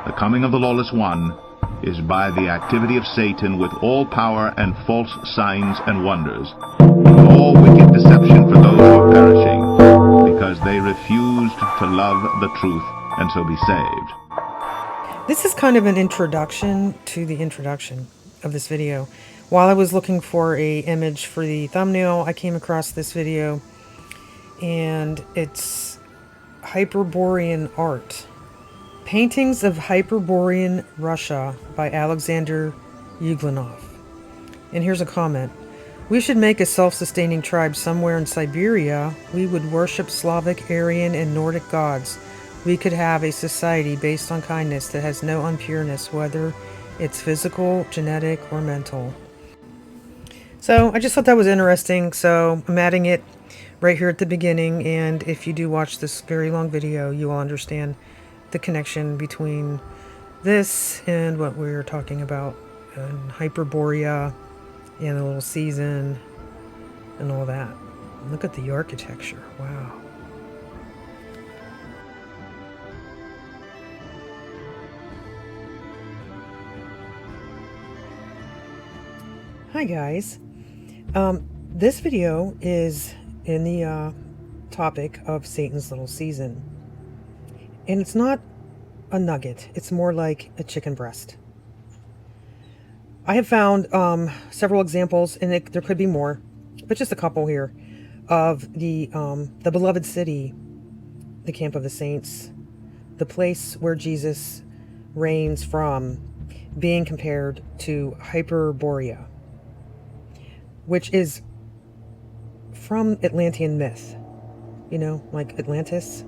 the coming of the lawless one is by the activity of Satan with all power and false signs and wonders, with all wicked deception for those who are perishing, because they refused to love the truth and so be saved. This is kind of an introduction to the introduction of this video. While I was looking for an image for the thumbnail, I came across this video, and it's Hyperborean art. Paintings of Hyperborean Russia by Alexander Yuglanov. And here's a comment. We should make a self-sustaining tribe somewhere in Siberia. We would worship Slavic, Aryan, and Nordic gods. We could have a society based on kindness that has no unpureness, whether it's physical, genetic, or mental. So I just thought that was interesting, so I'm adding it right here at the beginning, and if you do watch this very long video, you will understand the connection between this and what we're talking about, and Hyperborea, and the little season, and all that. Look at the architecture, wow. Hi guys, this video is in the topic of Satan's little season, and it's not a nugget, it's more like a chicken breast. I have found several examples, and there could be more, but just a couple here, of the beloved city, the camp of the saints, the place where Jesus reigns from, being compared to Hyperborea, which is from Atlantean myth, you know, like Atlantis.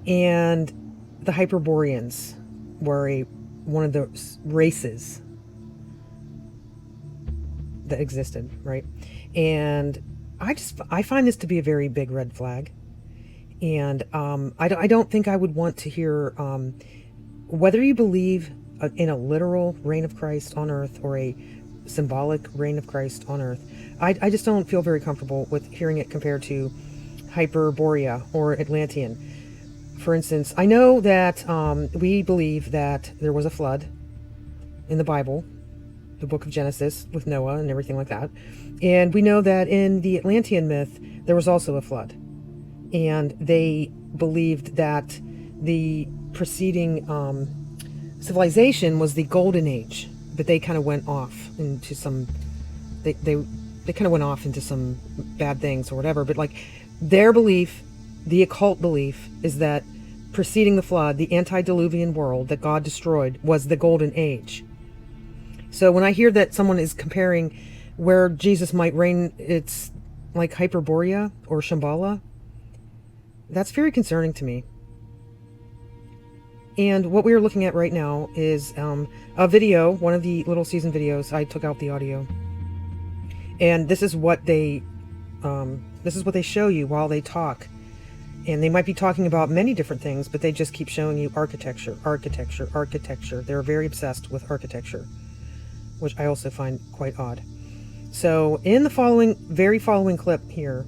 And the Hyperboreans were one of the races that existed, right? And I find this to be a very big red flag. And I don't think I would want to hear, whether you believe in a literal reign of Christ on earth or a symbolic reign of Christ on earth, I just don't feel very comfortable with hearing it compared to Hyperborea or Atlantean. For instance, I know that we believe that there was a flood in the Bible, the book of Genesis, with Noah and everything like that. And we know that in the Atlantean myth, there was also a flood. And they believed that the preceding civilization was the Golden Age, but they kind of went off into some, they kind of went off into some bad things or whatever. But like their belief, the occult belief, is that preceding the flood, the antediluvian world that God destroyed was the Golden Age. So when I hear that someone is comparing where Jesus might reign, it's like Hyperborea or Shambala, that's very concerning to me. And what we are looking at right now is a video, one of the little season videos. I took out the audio, and this is what they show you while they talk. And they might be talking about many different things, but they just keep showing you architecture, architecture, architecture. They're very obsessed with architecture, which I also find quite odd. So in the very following clip here,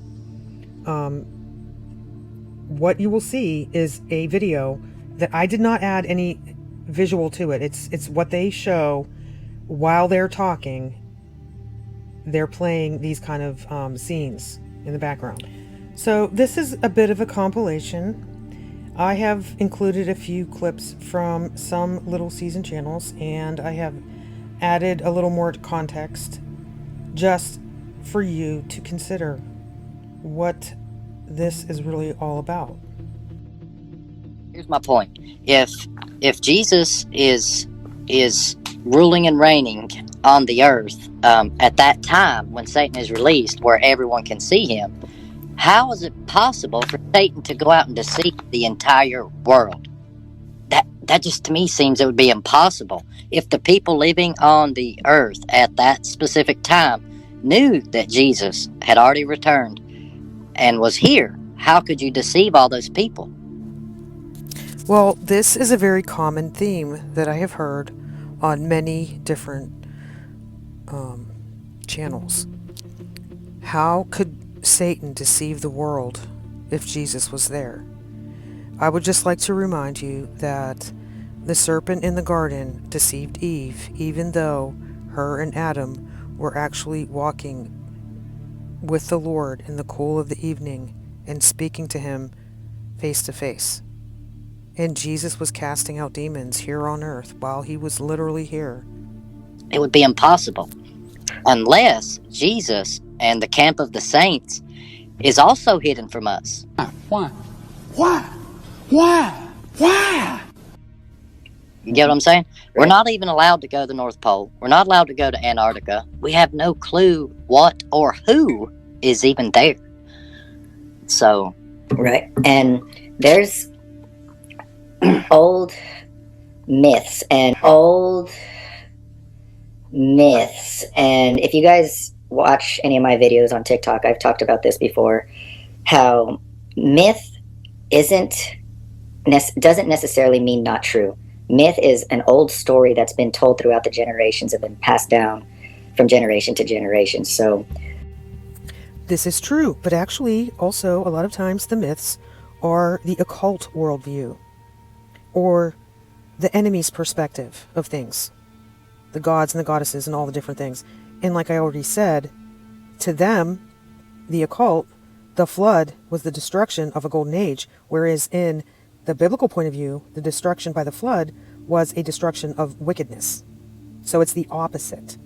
what you will see is a video that I did not add any visual to it. It's what they show while they're talking. They're playing these kind of scenes in the background. So this is a bit of a compilation. I have included a few clips from some little season channels, and I have added a little more context just for you to consider what this is really all about. Here's my point. If Jesus is ruling and reigning on the earth at that time when Satan is released, where everyone can see him, how is it possible for Satan to go out and deceive the entire world? That just to me seems it would be impossible. If the people living on the earth at that specific time knew that Jesus had already returned and was here, how could you deceive all those people? Well, this is a very common theme that I have heard on many different channels. How could Satan deceive the world if Jesus was there? I would just like to remind you that The serpent in the garden deceived Eve, even though her and Adam were actually walking with the Lord in the cool of the evening and speaking to him face to face. And Jesus was casting out demons here on earth while he was literally here. It would be impossible unless Jesus and the camp of the saints is also hidden from us. Why? You get what I'm saying? We're not even allowed to go to the North Pole. We're not allowed to go to Antarctica. We have no clue what or who is even there. So, right. And there's old myths, and if you guys watch any of my videos on TikTok, I've talked about this before, how myth doesn't necessarily mean not true. Myth is an old story that's been told throughout the generations and been passed down from generation to generation. So this is true, but actually also a lot of times the myths are the occult worldview or the enemy's perspective of things, the gods and the goddesses and all the different things. And like I already said, to them, the occult, the flood was the destruction of a golden age, whereas in the biblical point of view, the destruction by the flood was a destruction of wickedness. So it's the opposite.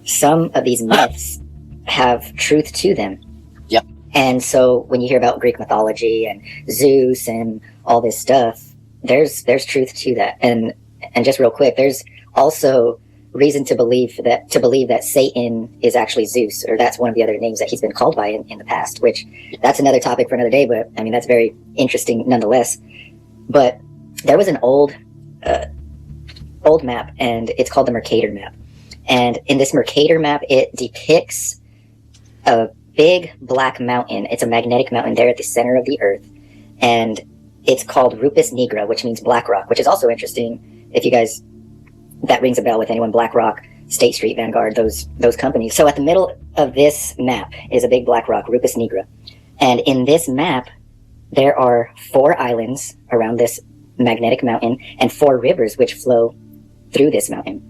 Some of these myths have truth to them. Yep. And so when you hear about Greek mythology and Zeus and all this stuff, there's truth to that. And just real quick, there's also reason to believe that Satan is actually Zeus, or that's one of the other names that he's been called by in the past, which that's another topic for another day, but I mean, that's very interesting nonetheless. But there was an old map, and it's called the Mercator map. And in this Mercator map, it depicts a big black mountain. It's a magnetic mountain there at the center of the earth. And it's called Rupus Nigra, which means black rock, which is also interesting. If you guys, that rings a bell with anyone, Black Rock, State Street, Vanguard, those companies. So at the middle of this map is a big black rock, Rupus Nigra. And in this map, there are 4 islands around this magnetic mountain and 4 rivers which flow through this mountain.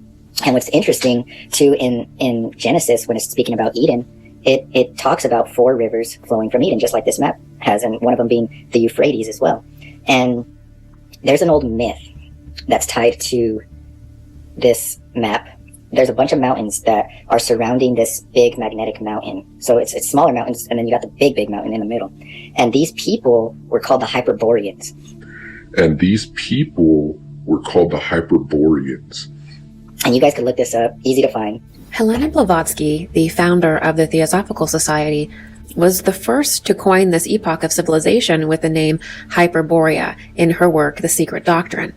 And what's interesting too, in Genesis, when it's speaking about Eden, it talks about 4 rivers flowing from Eden, just like this map has, and one of them being the Euphrates as well. And there's an old myth that's tied to this map. There's a bunch of mountains that are surrounding this big magnetic mountain. So it's smaller mountains, and then you got the big mountain in the middle. And these people were called the Hyperboreans. And you guys can look this up, easy to find. Helena Blavatsky, the founder of the Theosophical Society, was the first to coin this epoch of civilization with the name Hyperborea in her work, The Secret Doctrine.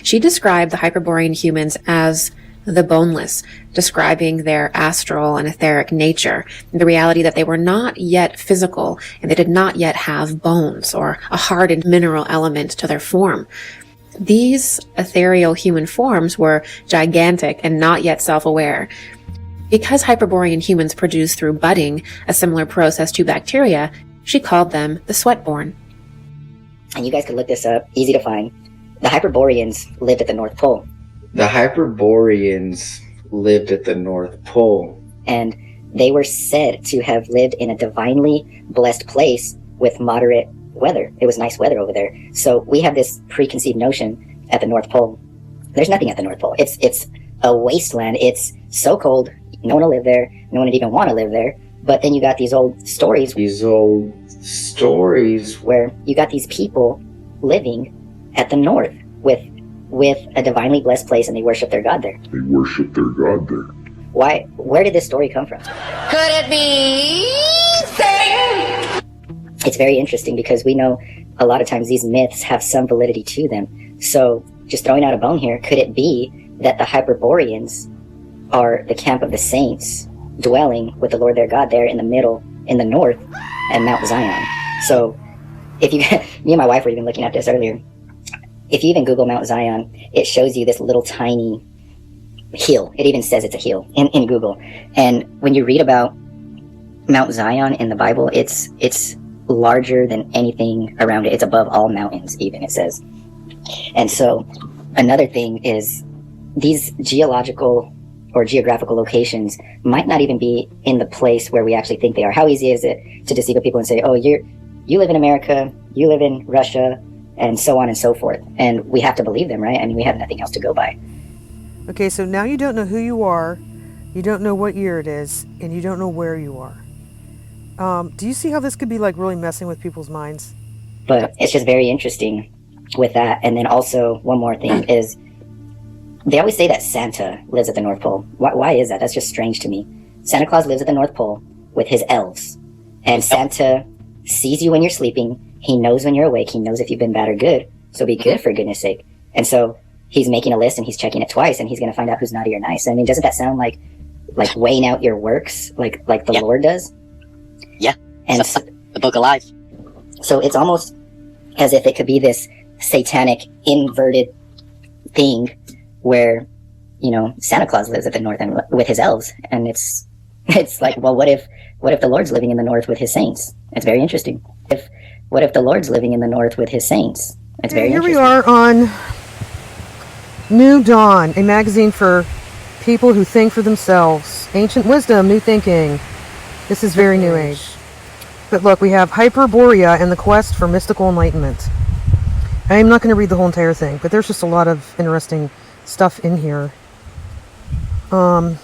She described the Hyperborean humans as the boneless, describing their astral and etheric nature, the reality that they were not yet physical and they did not yet have bones or a hardened mineral element to their form. These ethereal human forms were gigantic and not yet self-aware. Because Hyperborean humans produce through budding a similar process to bacteria, she called them the sweatborn. And you guys can look this up, easy to find. The Hyperboreans lived at the North Pole. And they were said to have lived in a divinely blessed place with moderate weather. It was nice weather over there. So we have this preconceived notion at the North Pole. There's nothing at the North Pole. It's a wasteland. It's so cold, no one will live there. No one would even want to live there. But then you got these old stories where you got these people living at the north with a divinely blessed place, and they worship their god there. Why? Where did this story come from? Could it be Satan? It's very interesting because we know a lot of times these myths have some validity to them. So just throwing out a bone here, could it be that the Hyperboreans are the camp of the saints dwelling with the Lord their God there in the middle, in the north, and Mount Zion? So if you, me and my wife were even looking at this earlier. If you even Google Mount Zion, it shows you this little tiny hill. It even says it's a hill in Google. And when you read about Mount Zion in the Bible, it's larger than anything around it. It's above all mountains, even, it says. And so another thing is these geological or geographical locations might not even be in the place where we actually think they are. How easy is it to deceive people and say, oh, you live in America, you live in Russia, and so on and so forth. And we have to believe them, right? I mean, we have nothing else to go by. Okay, so now you don't know who you are, you don't know what year it is, and you don't know where you are. Do you see how this could be like really messing with people's minds? But it's just very interesting with that. And then also one more thing is they always say that Santa lives at the North Pole. Why is that? That's just strange to me. Santa Claus lives at the North Pole with his elves. And Santa sees you when you're sleeping. He knows when you're awake. He knows if you've been bad or good. So be good, for goodness sake. And so he's making a list and he's checking it twice, and he's going to find out who's naughty or nice. I mean, doesn't that sound like weighing out your works like the Lord does? Yeah. And So, the Book of Life. so it's almost as if it could be this satanic inverted thing where, you know, Santa Claus lives at the north and with his elves, and it's like, well, what if the Lord's living in the north with his saints? It's very interesting. What if the Lord's living in the north with his saints? It's very Here interesting. we are on New Dawn, a magazine for people who think for themselves. Ancient wisdom, new thinking. This is very new age. But look, we have Hyperborea and the quest for mystical enlightenment. I am not going to read the whole entire thing, but there's just a lot of interesting stuff in here. Far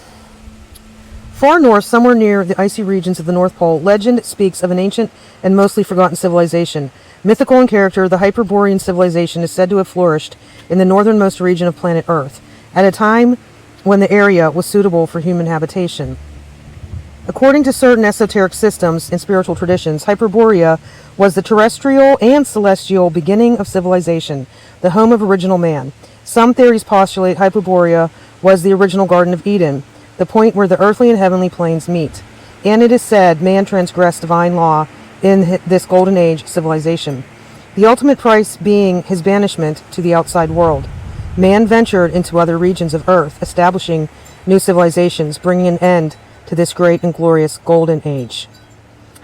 north, somewhere near the icy regions of the North Pole, legend speaks of an ancient and mostly forgotten civilization. Mythical in character, the Hyperborean civilization is said to have flourished in the northernmost region of planet Earth, at a time when the area was suitable for human habitation. According to certain esoteric systems and spiritual traditions, Hyperborea was the terrestrial and celestial beginning of civilization, the home of original man. Some theories postulate Hyperborea was the original Garden of Eden, the point where the earthly and heavenly planes meet. And it is said man transgressed divine law in this golden age civilization, the ultimate price being his banishment to the outside world. Man ventured into other regions of Earth, establishing new civilizations, bringing an end to this great and glorious golden age.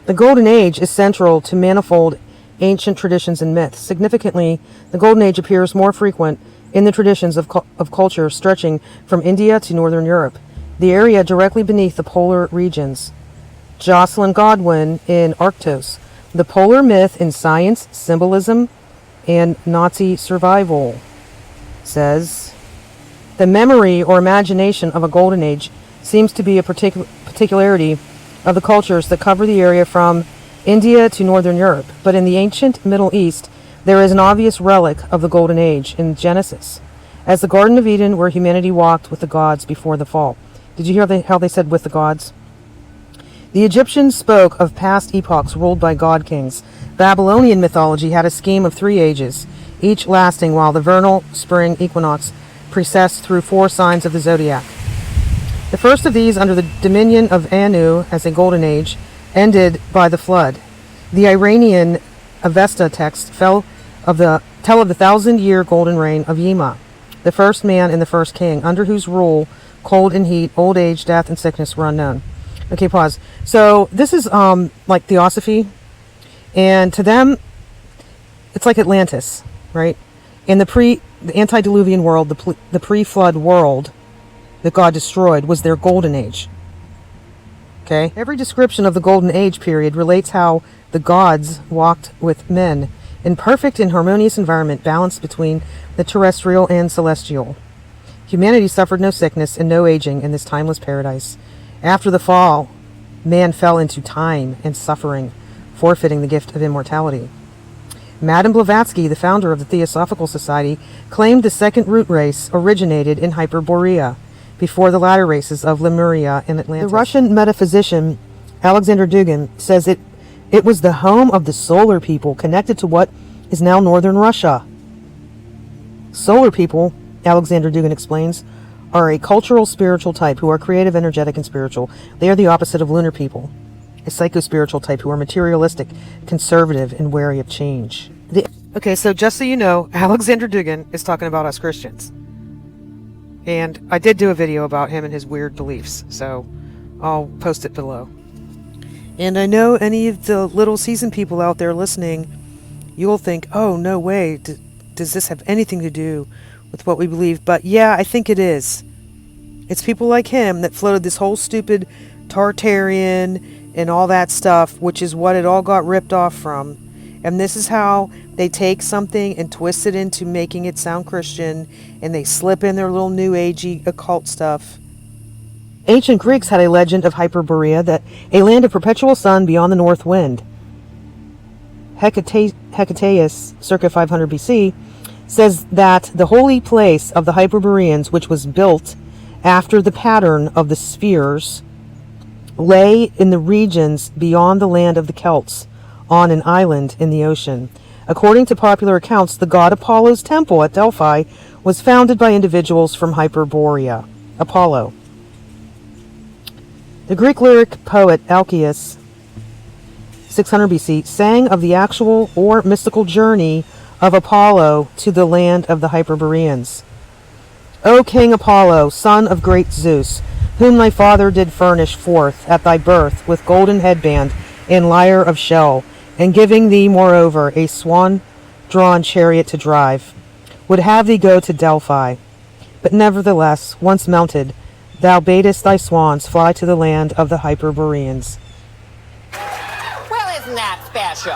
The golden age is central to manifold ancient traditions and myths. Significantly, the golden age appears more frequent in the traditions of culture stretching from India to northern Europe, the area directly beneath the polar regions. Jocelyn Godwin in Arctos, the polar myth in science, symbolism, and Nazi survival, says, the memory or imagination of a golden age seems to be a particularity of the cultures that cover the area from India to northern Europe. But in the ancient Middle East, there is an obvious relic of the golden age in Genesis, as the Garden of Eden where humanity walked with the gods before the fall. Did you hear how they said with the gods? The Egyptians spoke of past epochs ruled by god kings. Babylonian mythology had a scheme of 3 ages, each lasting while the vernal spring equinox precessed through 4 signs of the zodiac. The first of these, under the dominion of Anu as a golden age, ended by the flood. The Iranian Avesta text tell of the 1,000-year golden reign of Yima, the first man and the first king, under whose rule cold and heat, old age, death, and sickness were unknown. Okay, pause. So this is like Theosophy, and to them, it's like Atlantis, right? In the antediluvian world, the pre-flood world that God destroyed was their golden age. Okay? Every description of the golden age period relates how the gods walked with men in perfect and harmonious environment balanced between the terrestrial and celestial. Humanity suffered no sickness and no aging in this timeless paradise. After the fall, man fell into time and suffering, forfeiting the gift of immortality. Madame Blavatsky, the founder of the Theosophical Society, claimed the second root race originated in Hyperborea, before the latter races of Lemuria and Atlantis. The Russian metaphysician Alexander Dugin says it was the home of the solar people connected to what is now northern Russia. Solar people, Alexander Dugin explains, are a cultural spiritual type who are creative, energetic, and spiritual. They are the opposite of lunar people, a psycho-spiritual type who are materialistic, conservative, and wary of change. Okay, so just so you know, Alexander Dugin is talking about us Christians. And I did do a video about him and his weird beliefs, so I'll post it below. And I know any of the little seasoned people out there listening, you'll think, oh, no way, does this have anything to do with what we believe. But yeah, I think it is. It's people like him that floated this whole stupid Tartarian and all that stuff, which is what it all got ripped off from. And this is how they take something and twist it into making it sound Christian, and they slip in their little new agey occult stuff. Ancient Greeks had a legend of Hyperborea, that a land of perpetual sun beyond the north wind. Hecataeus, circa 500 BC, says that the holy place of the Hyperboreans, which was built after the pattern of the spheres, lay in the regions beyond the land of the Celts, on an island in the ocean. According to popular accounts, the god Apollo's temple at Delphi was founded by individuals from Hyperborea. Apollo. The Greek lyric poet Alcaeus, 600 BC, sang of the actual or mystical journey of Apollo to the land of the Hyperboreans. O King Apollo, son of great Zeus, whom thy father did furnish forth at thy birth with golden headband and lyre of shell, and giving thee moreover a swan-drawn chariot to drive, would have thee go to Delphi. But nevertheless, once mounted, thou badest thy swans fly to the land of the Hyperboreans. Well, isn't that special?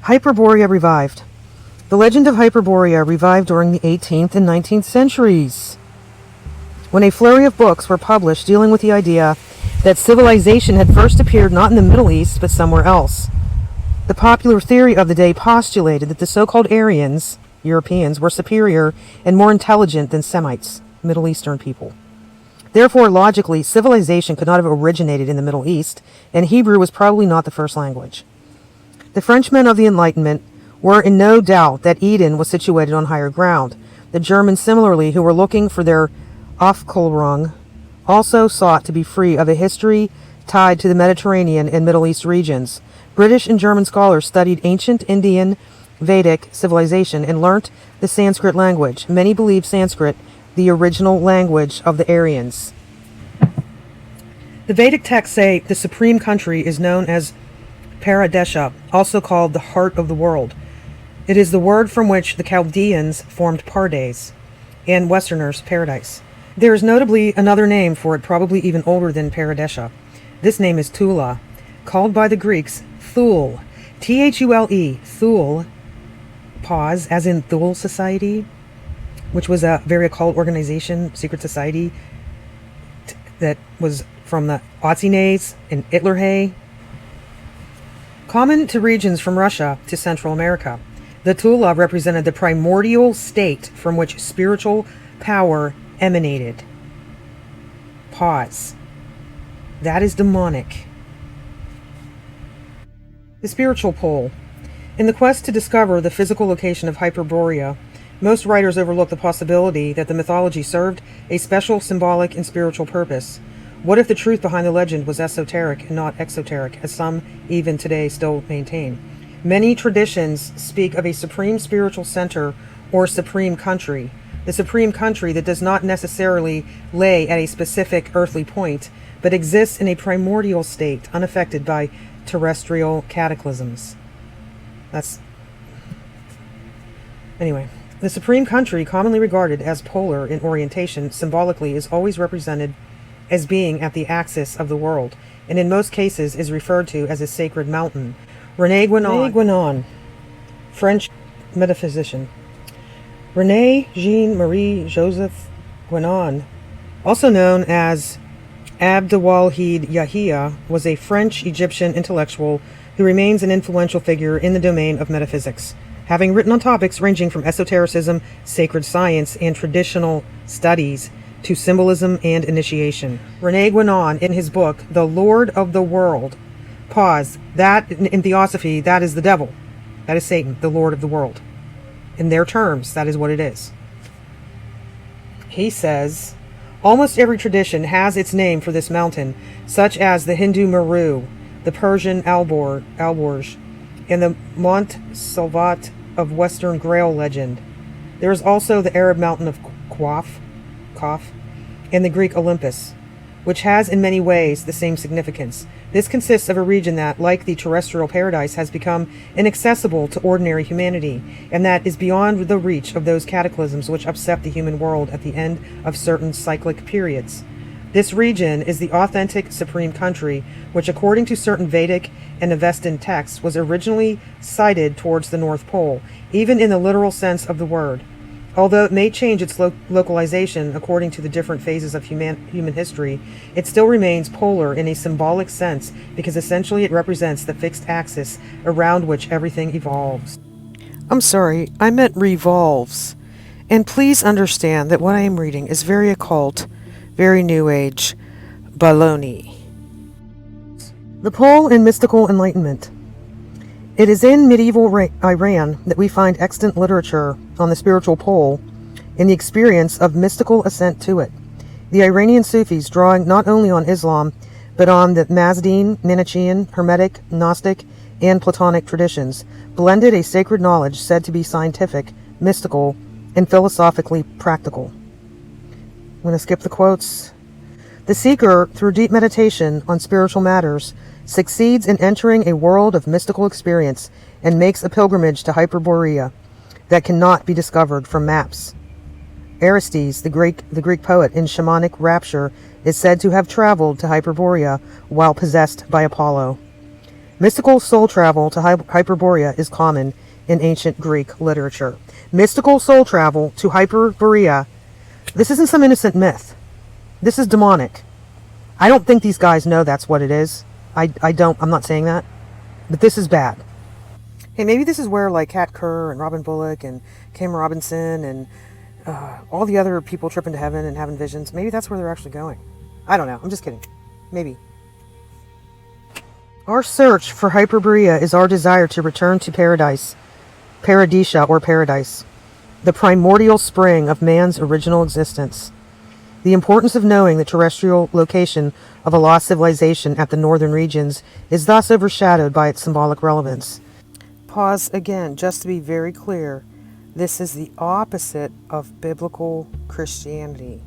Hyperborea revived. The legend of Hyperborea revived during the 18th and 19th centuries, when a flurry of books were published dealing with the idea that civilization had first appeared not in the Middle East, but somewhere else. The popular theory of the day postulated that the so-called Aryans, Europeans, were superior and more intelligent than Semites, Middle Eastern people. Therefore, logically, civilization could not have originated in the Middle East, and Hebrew was probably not the first language. The Frenchmen of the Enlightenment were in no doubt that Eden was situated on higher ground. The Germans, similarly, who were looking for their Aufklärung, also sought to be free of a history tied to the Mediterranean and Middle East regions. British and German scholars studied ancient Indian Vedic civilization and learnt the Sanskrit language. Many believe Sanskrit the original language of the Aryans. The Vedic texts say the supreme country is known as Paradesha, also called the heart of the world. It is the word from which the Chaldeans formed Pardes, and Westerners paradise. There is notably another name for it, probably even older than Paradesha. This name is Tula, called by the Greeks Thule, Thule, Thule, pause, as in Thule Society, which was a very occult organization, secret society, that was from the Otzinées and Hitlerhay, common to regions from Russia to Central America. The Tula represented the primordial state from which spiritual power emanated. Pause. That is demonic. The spiritual pole. In the quest to discover the physical location of Hyperborea, most writers overlook the possibility that the mythology served a special symbolic and spiritual purpose. What if the truth behind the legend was esoteric and not exoteric, as some even today still maintain? Many traditions speak of a supreme spiritual center or supreme country. The supreme country that does not necessarily lay at a specific earthly point, but exists in a primordial state, unaffected by terrestrial cataclysms. Anyway, the supreme country, commonly regarded as polar in orientation, symbolically is always represented as being at the axis of the world, and in most cases is referred to as a sacred mountain. René Guénon, French metaphysician. René Jean-Marie Joseph Guénon, also known as Abdelwahid Yahya, was a French-Egyptian intellectual who remains an influential figure in the domain of metaphysics, having written on topics ranging from esotericism, sacred science, and traditional studies to symbolism and initiation. René Guénon, in his book, The Lord of the World, pause, that in theosophy, that is the devil. That is Satan, the Lord of the world. In their terms, that is what it is. He says, almost every tradition has its name for this mountain, such as the Hindu Meru, the Persian Alborz, and the Mont Salvat of Western Grail legend. There is also the Arab mountain of Qaf, and the Greek Olympus. which has in many ways the same significance. This consists of a region that, like the terrestrial paradise, has become inaccessible to ordinary humanity, and that is beyond the reach of those cataclysms which upset the human world at the end of certain cyclic periods. This region is the authentic supreme country, which according to certain Vedic and Avestan texts was originally sited towards the North Pole, even in the literal sense of the word. Although it may change its localization according to the different phases of human history, it still remains polar in a symbolic sense because essentially it represents the fixed axis around which everything evolves. I'm sorry, I meant revolves. And please understand that what I am reading is very occult, very New Age baloney. The pole in mystical enlightenment. It is in medieval Iran that we find extant literature on the spiritual pole in the experience of mystical ascent to it. The Iranian Sufis, drawing not only on Islam, but on the Mazdean, Manichaean, Hermetic, Gnostic, and Platonic traditions, blended a sacred knowledge said to be scientific, mystical, and philosophically practical. I'm going to skip the quotes. The seeker, through deep meditation on spiritual matters, succeeds in entering a world of mystical experience and makes a pilgrimage to Hyperborea that cannot be discovered from maps. Aristes, the Greek poet in shamanic rapture, is said to have traveled to Hyperborea while possessed by Apollo. Mystical soul travel to Hyperborea is common in ancient Greek literature. Mystical soul travel to Hyperborea. This isn't some innocent myth. This is demonic. I don't think these guys know that's what it is. I'm not saying that. But this is bad. Hey, maybe this is where like Kat Kerr and Robin Bullock and Kim Robinson and all the other people trip into heaven and having visions. Maybe that's where they're actually going. I don't know. I'm just kidding. Maybe. Our search for Hyperborea is our desire to return to paradise, Paradisia or paradise, the primordial spring of man's original existence. The importance of knowing the terrestrial location of a lost civilization at the northern regions is thus overshadowed by its symbolic relevance. Pause again, just to be very clear. This is the opposite of biblical Christianity.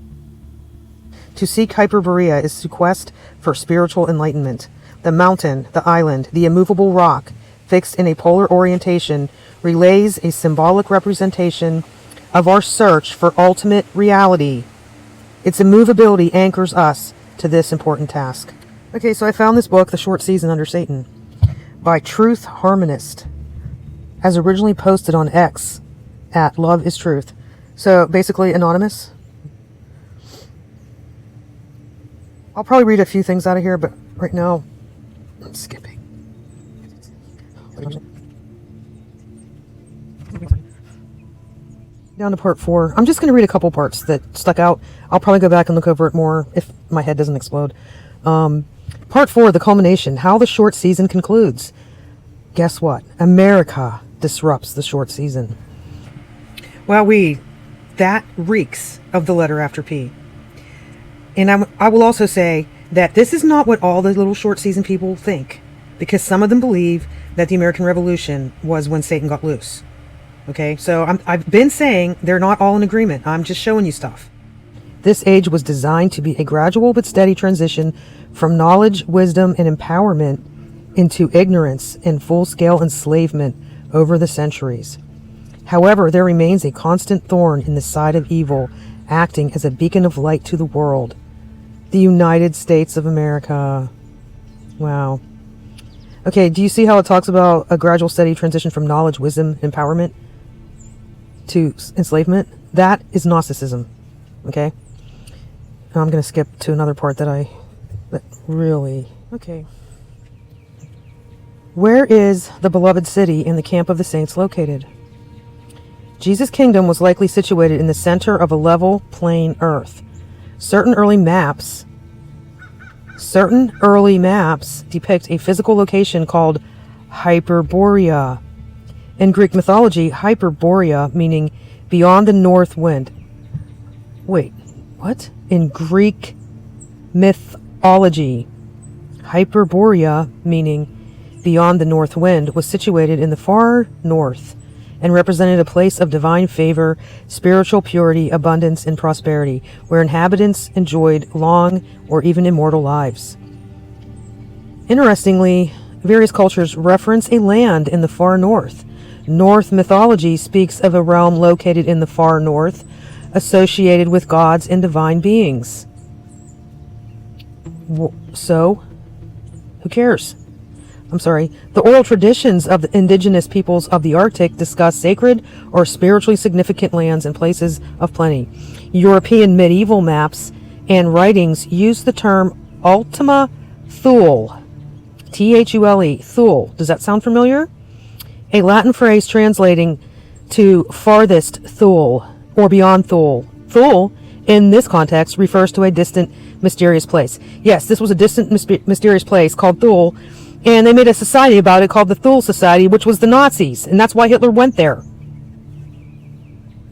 To seek Hyperborea is to quest for spiritual enlightenment. The mountain, the island, the immovable rock, fixed in a polar orientation, relays a symbolic representation of our search for ultimate reality. Its immovability anchors us to this important task. Okay, so I found this book, The Short Season Under Satan, by Truth Harmonist, as originally posted on X at Love is Truth. So basically anonymous. I'll probably read a few things out of here, but right now I'm skipping. Down to part 4. I'm just going to read a couple parts that stuck out. I'll probably go back and look over it more if my head doesn't explode. Part 4, the culmination, how the short season concludes. Guess what? America disrupts the short season. Wowee, that reeks of the letter after P. And I will also say that this is not what all the little short season people think, because some of them believe that the American Revolution was when Satan got loose. Okay, so I've been saying they're not all in agreement. I'm just showing you stuff. This age was designed to be a gradual but steady transition from knowledge, wisdom, and empowerment into ignorance and full-scale enslavement over the centuries. However, there remains a constant thorn in the side of evil, acting as a beacon of light to the world. The United States of America. Wow. Okay, do you see how it talks about a gradual, steady transition from knowledge, wisdom, empowerment to enslavement? That is Gnosticism. Okay? Now I'm going to skip to another part that really... Okay. Where is the beloved city and the camp of the saints located? Jesus' kingdom was likely situated in the center of a level, plain earth. Certain early maps depict a physical location called Hyperborea. In Greek mythology, Hyperborea meaning beyond the north wind. Wait, what? In Greek mythology, Hyperborea meaning beyond the north wind was situated in the far north and represented a place of divine favor, spiritual purity, abundance, and prosperity, where inhabitants enjoyed long or even immortal lives. Interestingly, various cultures reference a land in the far north. Norse mythology speaks of a realm located in the far north, associated with gods and divine beings. So, who cares? I'm sorry. The oral traditions of the indigenous peoples of the Arctic discuss sacred or spiritually significant lands and places of plenty. European medieval maps and writings use the term Ultima Thule. Thule. Thule. Does that sound familiar? A Latin phrase translating to farthest Thule or beyond Thule. Thule, in this context, refers to a distant, mysterious place. Yes, this was a distant, mysterious place called Thule, and they made a society about it called the Thule Society, which was the Nazis, and that's why Hitler went there.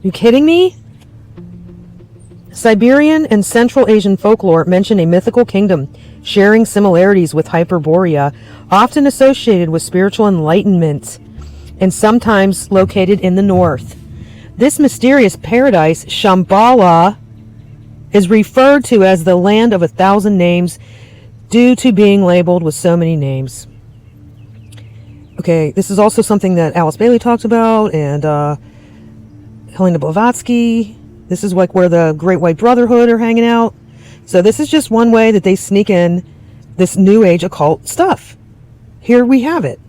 You kidding me? Siberian and Central Asian folklore mention a mythical kingdom sharing similarities with Hyperborea, often associated with spiritual enlightenment, and sometimes located in the north. This mysterious paradise, Shambala, is referred to as the land of 1,000 names due to being labeled with so many names. Okay, this is also something that Alice Bailey talked about, and Helena Blavatsky. This is like where the Great White Brotherhood are hanging out. So this is just one way that they sneak in this New Age occult stuff. Here we have it.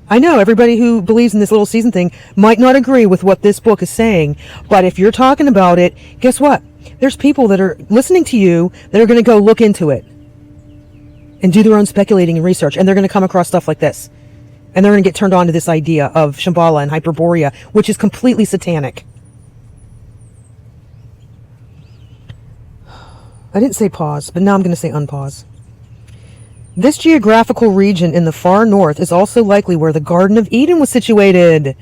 I know everybody who believes in this little season thing might not agree with what this book is saying, but if you're talking about it, guess what? There's people that are listening to you that are going to go look into it and do their own speculating and research, and they're going to come across stuff like this. And they're going to get turned on to this idea of Shambhala and Hyperborea, which is completely satanic. I didn't say pause, but now I'm going to say unpause. This geographical region in the far north is also likely where the Garden of Eden was situated.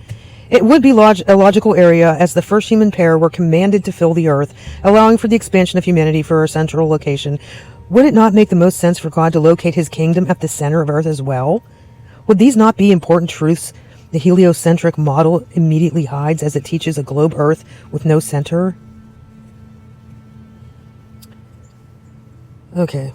It would be a logical area, as the first human pair were commanded to fill the earth, allowing for the expansion of humanity for a central location. Would it not make the most sense for God to locate his kingdom at the center of earth as well? Would these not be important truths the heliocentric model immediately hides, as it teaches a globe earth with no center? Okay.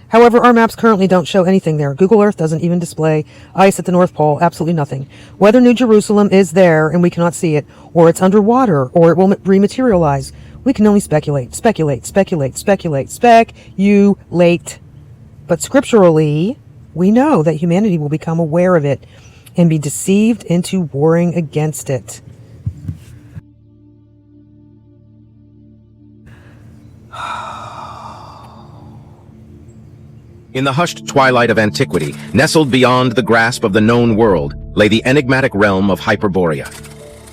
However, our maps currently don't show anything there. Google Earth doesn't even display ice at the North Pole. Absolutely nothing. Whether New Jerusalem is there and we cannot see it, or it's underwater, or it will rematerialize, we can only speculate. But scripturally, we know that humanity will become aware of it and be deceived into warring against it. In the hushed twilight of antiquity, nestled beyond the grasp of the known world, lay the enigmatic realm of Hyperborea.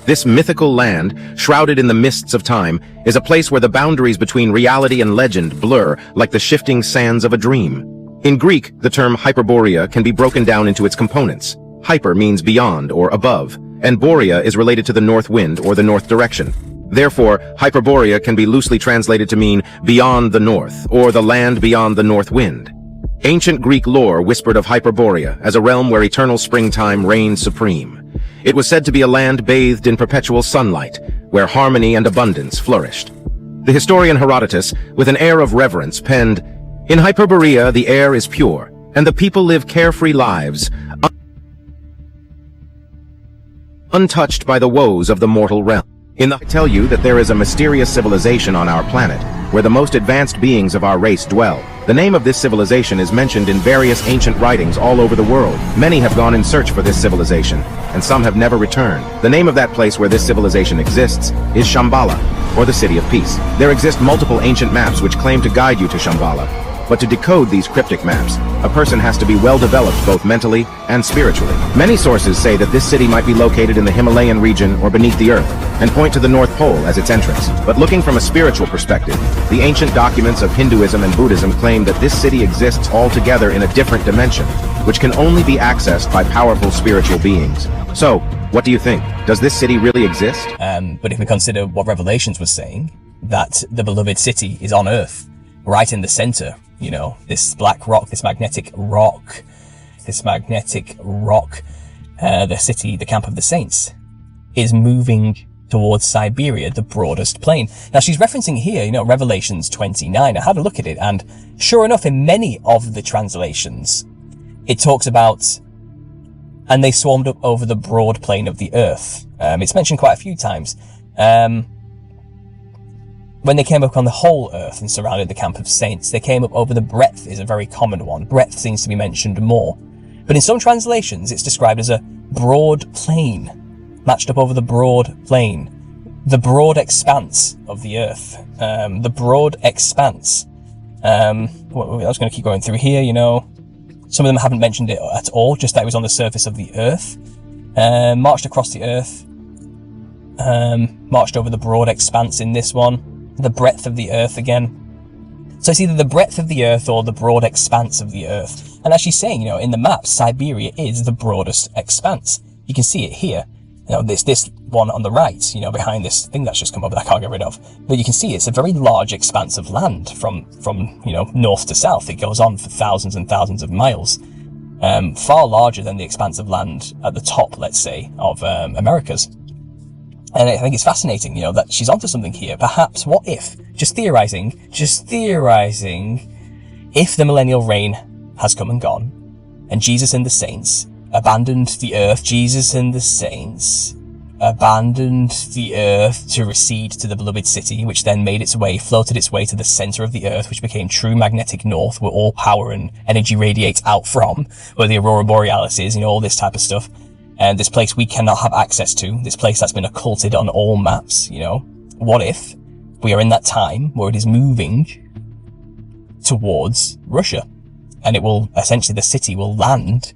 This mythical land, shrouded in the mists of time, is a place where the boundaries between reality and legend blur like the shifting sands of a dream. In Greek, the term Hyperborea can be broken down into its components. Hyper means beyond or above, and Borea is related to the north wind or the north direction. Therefore, Hyperborea can be loosely translated to mean beyond the north, or the land beyond the north wind. Ancient Greek lore whispered of Hyperborea as a realm where eternal springtime reigned supreme. It was said to be a land bathed in perpetual sunlight, where harmony and abundance flourished. The historian Herodotus, with an air of reverence, penned, "In Hyperborea the air is pure, and the people live carefree lives, untouched by the woes of the mortal realm." I tell you that there is a mysterious civilization on our planet, where the most advanced beings of our race dwell. The name of this civilization is mentioned in various ancient writings all over the world. Many have gone in search for this civilization, and some have never returned. The name of that place where this civilization exists is Shambala, or the City of Peace. There exist multiple ancient maps which claim to guide you to Shambala. But to decode these cryptic maps, a person has to be well developed both mentally and spiritually. Many sources say that this city might be located in the Himalayan region or beneath the earth, and point to the North Pole as its entrance. But looking from a spiritual perspective, the ancient documents of Hinduism and Buddhism claim that this city exists altogether in a different dimension, which can only be accessed by powerful spiritual beings. So, what do you think? Does this city really exist? But if we consider what Revelations was saying, that the beloved city is on earth, right in the center, you know, this black rock, the city, the camp of the saints. is moving towards Siberia, the broadest plain. Now she's referencing here, Revelations 29. I had a look at it, and sure enough, in many of the translations, it talks about, and they swarmed up over the broad plain of the earth. It's mentioned quite a few times. When they came up on the whole earth and surrounded the camp of saints, they came up over the breadth is a very common one. Breadth seems to be mentioned more. But in some translations, it's described as a broad plain, matched up over the broad plain. The broad expanse of the earth. The broad expanse. I was going to keep going through here, Some of them haven't mentioned it at all, just that it was on the surface of the earth. Marched across the earth. Marched over the broad expanse in this one. The breadth of the earth again. So it's either the breadth of the earth or the broad expanse of the earth. And as she's saying, in the map, Siberia is the broadest expanse. You can see it here. This one on the right, behind this thing that's just come up that I can't get rid of. But you can see it's a very large expanse of land from north to south. It goes on for thousands and thousands of miles. Far larger than the expanse of land at the top, let's say, of Americas. And I think it's fascinating, that she's onto something here. Perhaps, what if, just theorizing, if the millennial reign has come and gone, and Jesus and the saints abandoned the earth, Jesus and the saints abandoned the earth to recede to the beloved city, which then floated its way to the center of the earth, which became true magnetic north, where all power and energy radiates out from, where the aurora borealis is, all this type of stuff. And this place we cannot have access to, this place that's been occulted on all maps, What if we are in that time where it is moving towards Russia? And it will, essentially the city will land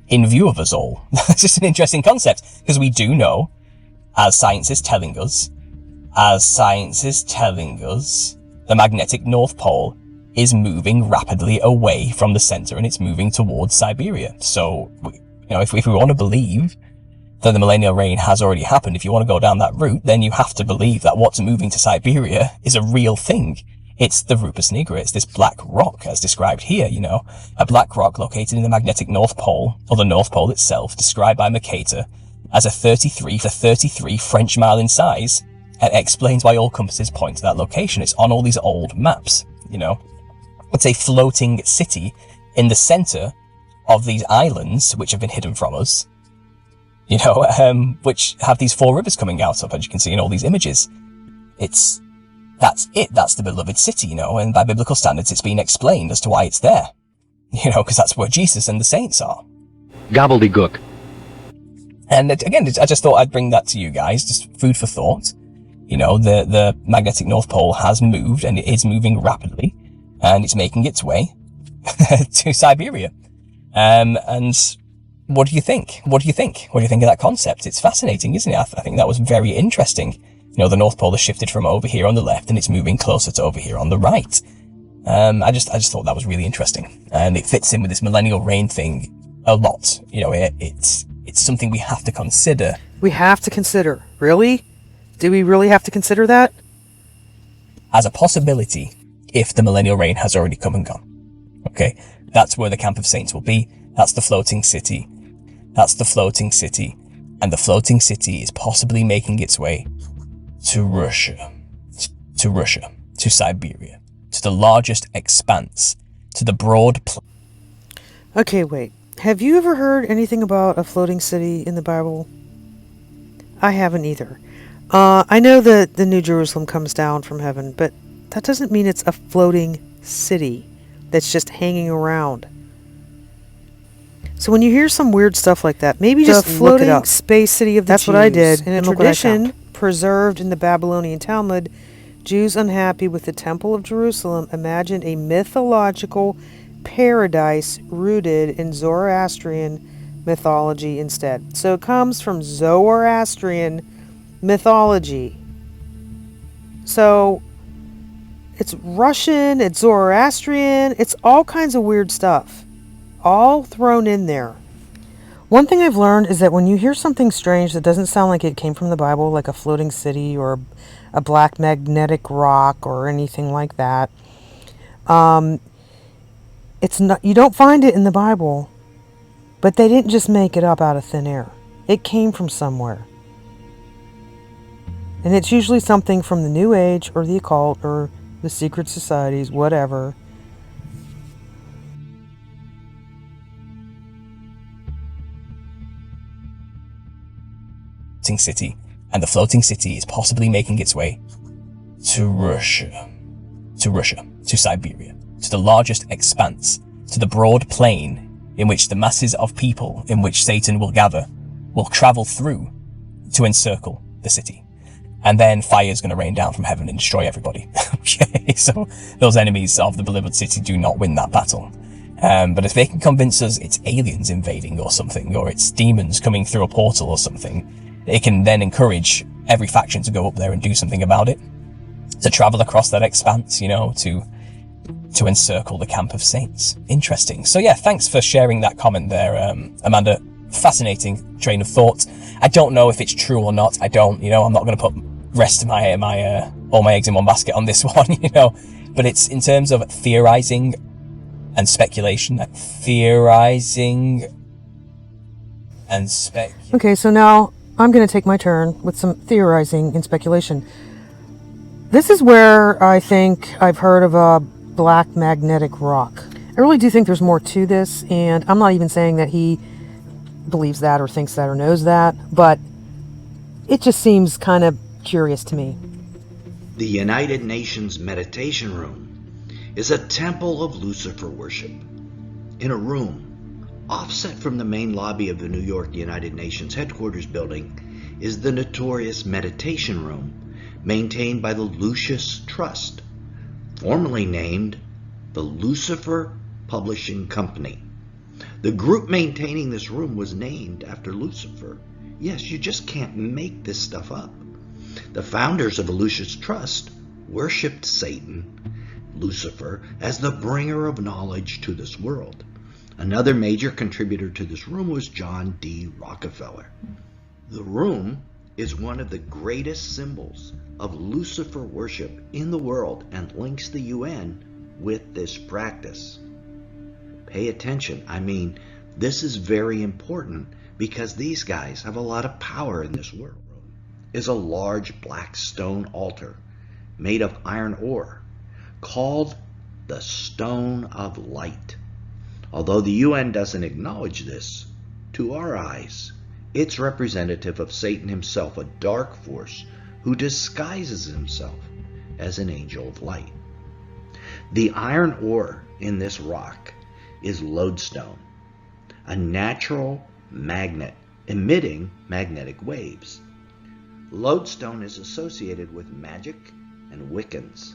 in view of us all. It's just an interesting concept, because we do know, as science is telling us, the magnetic North Pole is moving rapidly away from the center and it's moving towards Siberia. So, if we want to believe that the millennial reign has already happened, if you want to go down that route, then you have to believe that what's moving to Siberia is a real thing. It's the Rupus nigra. It's this black rock, as described here, a black rock located in the magnetic North Pole, or the North Pole itself, described by Mercator as a 33 French mile in size, and explains why all compasses point to that location. It's on all these old maps, It's a floating city in the center of these islands, which have been hidden from us, which have these 4 rivers coming out of, as you can see in all these images. That's the beloved city, and by biblical standards, it's been explained as to why it's there, because that's where Jesus and the saints are. Gobbledygook. And again, I just thought I'd bring that to you guys, just food for thought. The magnetic North Pole has moved, and it is moving rapidly, and it's making its way to Siberia. And what do you think? What do you think of that concept? It's fascinating, isn't it? I think that was very interesting. The North Pole has shifted from over here on the left and it's moving closer to over here on the right. I just thought that was really interesting. And it fits in with this millennial reign thing a lot. It's something we have to consider. We have to consider. Really? Do we really have to consider that? As a possibility, if the millennial reign has already come and gone. Okay? That's where the camp of saints will be. That's the floating city. And the floating city is possibly making its way to Russia, to Siberia, to the largest expanse, to the broad Okay, wait. Have you ever heard anything about a floating city in the Bible? I haven't either. I know that the New Jerusalem comes down from heaven, but that doesn't mean it's a floating city that's just hanging around. So when you hear some weird stuff like that, maybe just look it up. Space city of the That's Jews. What I did. In a tradition preserved in the Babylonian Talmud, Jews unhappy with the Temple of Jerusalem imagined a mythological paradise rooted in Zoroastrian mythology instead. So it comes from Zoroastrian mythology. So it's Russian, it's Zoroastrian, it's all kinds of weird stuff, all thrown in there. One thing I've learned is that when you hear something strange that doesn't sound like it came from the Bible, like a floating city or a black magnetic rock or anything like that, it's not, you don't find it in the Bible, but they didn't just make it up out of thin air. It came from somewhere. And it's usually something from the New Age or the occult or the secret societies, whatever. City, and the floating city is possibly making its way to Russia, to Siberia, to the largest expanse, to the broad plain in which the masses of people in which Satan will gather will travel through to encircle the city. And then fire is going to rain down from heaven and destroy everybody. Okay, so those enemies of the beloved city do not win that battle. But if they can convince us it's aliens invading or something, or it's demons coming through a portal or something, it can then encourage every faction to go up there and do something about it, to travel across that expanse, to encircle the camp of saints. Interesting. So yeah, thanks for sharing that comment there, Amanda. Fascinating train of thought. I don't know if it's true or not. I'm not going to put rest my all my eggs in one basket on this one, but it's in terms of theorizing and speculation. Okay, so now I'm going to take my turn with some theorizing and speculation. This is where I think I've heard of a black magnetic rock. I really do think there's more to this, and I'm not even saying that he believes that or thinks that or knows that, but it just seems kind of curious to me. The United Nations Meditation Room is a temple of Lucifer worship. In a room offset from the main lobby of the New York United Nations headquarters building is the notorious Meditation Room, maintained by the Lucius Trust, formerly named the Lucifer Publishing Company. The group maintaining this room was named after Lucifer. Yes, you just can't make this stuff up. The founders of the Lucius Trust worshipped Satan, Lucifer, as the bringer of knowledge to this world. Another major contributor to this room was John Dee Rockefeller. The room is one of the greatest symbols of Lucifer worship in the world and links the UN with this practice. Pay attention. This is very important because these guys have a lot of power in this world. Is a large black stone altar made of iron ore called the Stone of Light. Although the UN doesn't acknowledge this, to our eyes, it's representative of Satan himself, a dark force who disguises himself as an angel of light. The iron ore in this rock is lodestone, a natural magnet emitting magnetic waves. Lodestone is associated with magic and Wiccans,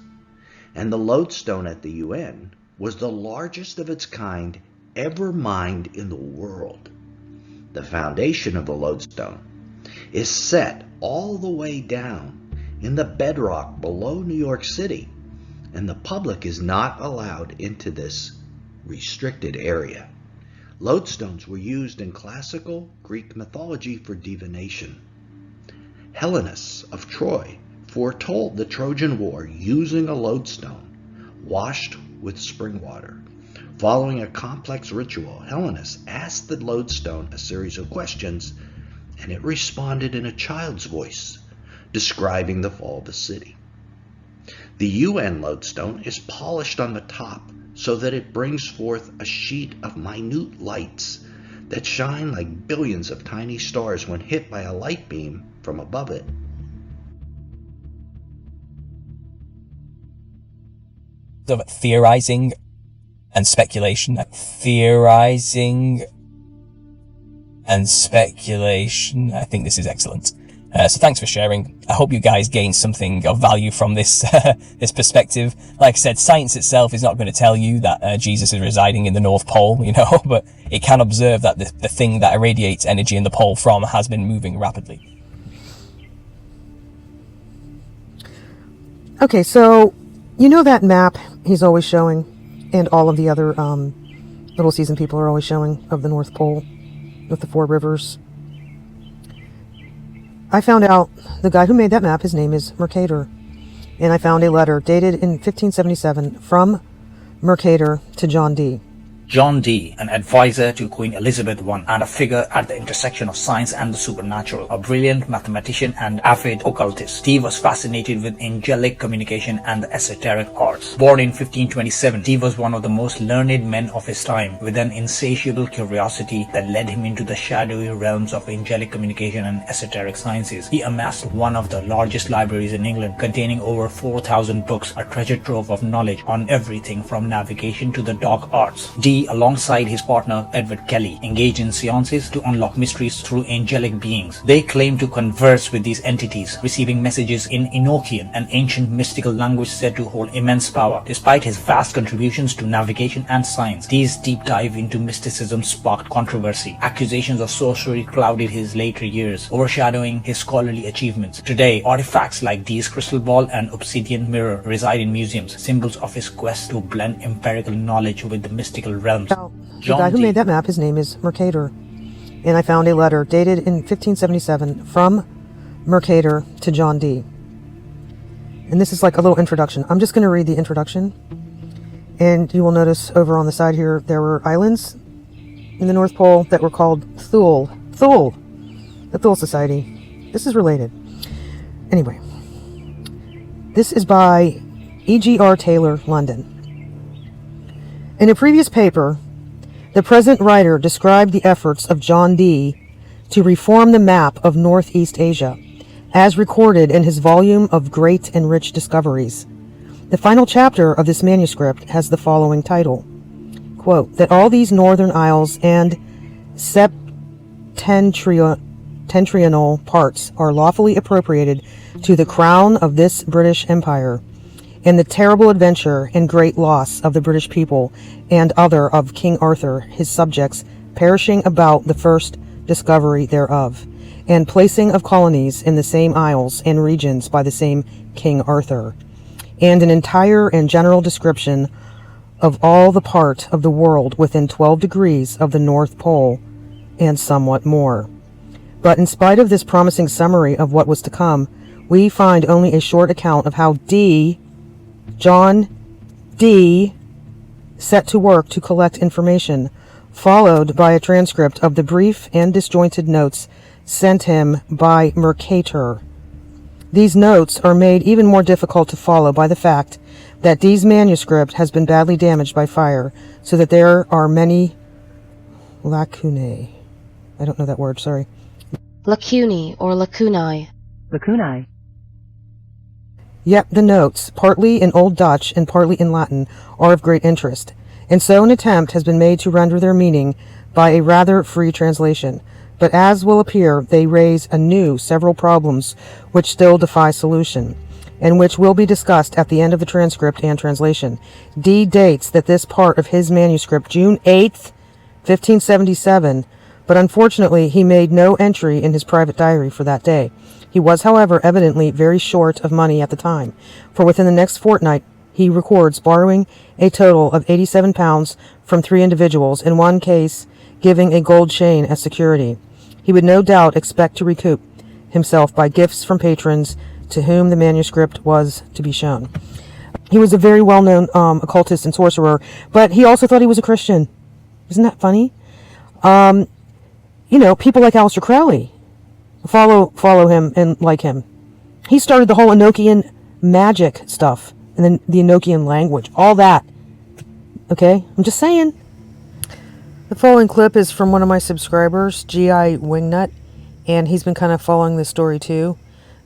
and the lodestone at the UN was the largest of its kind ever mined in the world. The foundation of the lodestone is set all the way down in the bedrock below New York City, and the public is not allowed into this restricted area. Lodestones were used in classical Greek mythology for divination. Helenus of Troy foretold the Trojan War using a lodestone washed with spring water. Following a complex ritual, Helenus asked the lodestone a series of questions, and it responded in a child's voice, describing the fall of the city. The UN lodestone is polished on the top so that it brings forth a sheet of minute lights that shine like billions of tiny stars when hit by a light beam from above it. Of theorizing and speculation. I think this is excellent. So thanks for sharing. I hope you guys gained something of value from this this perspective. Like I said, science itself is not going to tell you that Jesus is residing in the North Pole, but it can observe that the thing that irradiates energy in the pole from has been moving rapidly. Okay, so that map he's always showing, and all of the other Little Season people are always showing, of the North Pole with the 4 rivers. I found out the guy who made that map, his name is Mercator. And I found a letter dated in 1577 from Mercator to John Dee. John Dee, an advisor to Queen Elizabeth I and a figure at the intersection of science and the supernatural, a brilliant mathematician and avid occultist. Dee was fascinated with angelic communication and the esoteric arts. Born in 1527, Dee was one of the most learned men of his time, with an insatiable curiosity that led him into the shadowy realms of angelic communication and esoteric sciences. He amassed one of the largest libraries in England, containing over 4,000 books, a treasure trove of knowledge on everything from navigation to the dark arts. Dee, alongside his partner Edward Kelly, engaged in seances to unlock mysteries through angelic beings. They claim to converse with these entities, receiving messages in Enochian, an ancient mystical language said to hold immense power. Despite his vast contributions to navigation and science, Dee's deep dive into mysticism sparked controversy. Accusations of sorcery clouded his later years, overshadowing his scholarly achievements. Today, artifacts like Dee's crystal ball and obsidian mirror reside in museums, symbols of his quest to blend empirical knowledge with the mystical realms. The guy who made that map, his name is Mercator. And I found a letter dated in 1577 from Mercator to John Dee. And this is like a little introduction. I'm just going to read the introduction. And you will notice over on the side here, there were islands in the North Pole that were called Thule. Thule! The Thule Society. This is related. Anyway. This is by E.G.R. Taylor, London. In a previous paper, the present writer described the efforts of John Dee to reform the map of Northeast Asia, as recorded in his volume of Great and Rich Discoveries. The final chapter of this manuscript has the following title, quote, that all these northern isles and septentrional parts are lawfully appropriated to the crown of this British Empire, and the terrible adventure and great loss of the British people and other of King Arthur, his subjects, perishing about the first discovery thereof, and placing of colonies in the same isles and regions by the same King Arthur, and an entire and general description of all the part of the world within 12 degrees of the North Pole, and somewhat more. But in spite of this promising summary of what was to come, we find only a short account of how John Dee set to work to collect information, followed by a transcript of the brief and disjointed notes sent him by Mercator. These notes are made even more difficult to follow by the fact that Dee's manuscript has been badly damaged by fire, so that there are many lacunae. I don't know that word, sorry. Lacunae or lacunae. Lacunae. Yet the notes, partly in Old Dutch and partly in Latin, are of great interest, and so an attempt has been made to render their meaning by a rather free translation. But as will appear, they raise anew several problems which still defy solution, and which will be discussed at the end of the transcript and translation. Dee dates that this part of his manuscript June 8th, 1577, but unfortunately he made no entry in his private diary for that day. He was, however, evidently very short of money at the time, for within the next fortnight he records borrowing a total of £87 from 3 individuals, in one case giving a gold chain as security. He would no doubt expect to recoup himself by gifts from patrons to whom the manuscript was to be shown. He was a very well-known occultist and sorcerer, but he also thought he was a Christian. Isn't that funny? People like Aleister Crowley follow him and like him. He started the whole Enochian magic stuff, and then the Enochian language, all that. Okay? I'm just saying. The following clip is from one of my subscribers, G.I. Wingnut, and he's been kind of following this story too.